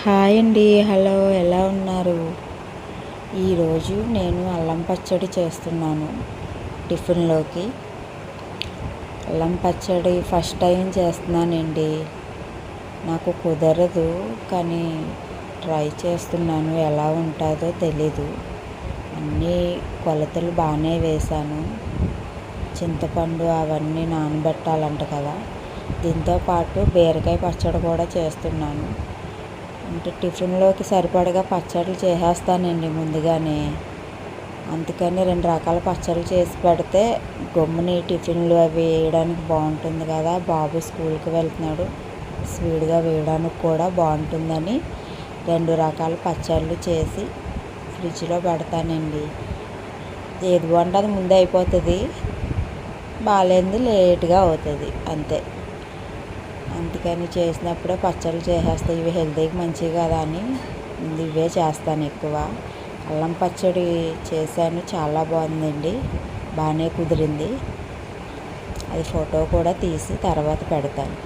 Hi అండి. Hello, ఎలా ఉన్నారు? ఈరోజు నేను అల్లం పచ్చడి చేస్తున్నాను టిఫిన్లోకి. అల్లం పచ్చడి ఫస్ట్ టైం చేస్తున్నానండి. నాకు కుదరదు, కానీ ట్రై చేస్తున్నాను. ఎలా ఉంటుందో తెలీదు. అన్నీ కొలతలు బాగానే వేశాను. చింతపండు అవన్నీ నానబెట్టాలంట కదా. దీంతోపాటు బీరకాయ పచ్చడి కూడా చేస్తున్నాను. అంటే టిఫిన్లోకి సరిపడగా పచ్చళ్ళు చేసేస్తానండి ముందుగానే. అందుకని 2 రకాల పచ్చళ్ళు చేసి పెడితే గమ్ముని టిఫిన్లు అవి వేయడానికి బాగుంటుంది కదా. బాబు స్కూల్కి వెళ్తున్నాడు, స్పీడ్గా వేయడానికి కూడా బాగుంటుందని 2 రకాల పచ్చళ్ళు చేసి ఫ్రిడ్జ్లో పెడతానండి. ఏది బాగుంటుంది ముందే అయిపోతుంది, బాగాలేనిది లేట్గా అవుతుంది అంతే. అందుకని చేసినప్పుడే పచ్చళ్ళు చేసేస్తాను. ఇవి హెల్తీకి మంచివి కదా అని ఇవే చేస్తాను ఎక్కువ. అల్లం పచ్చడి చేశాను, చాలా బాగుందండి, బాగానే కుదిరింది. అది ఫోటో కూడా తీసి తర్వాత పెడతాను.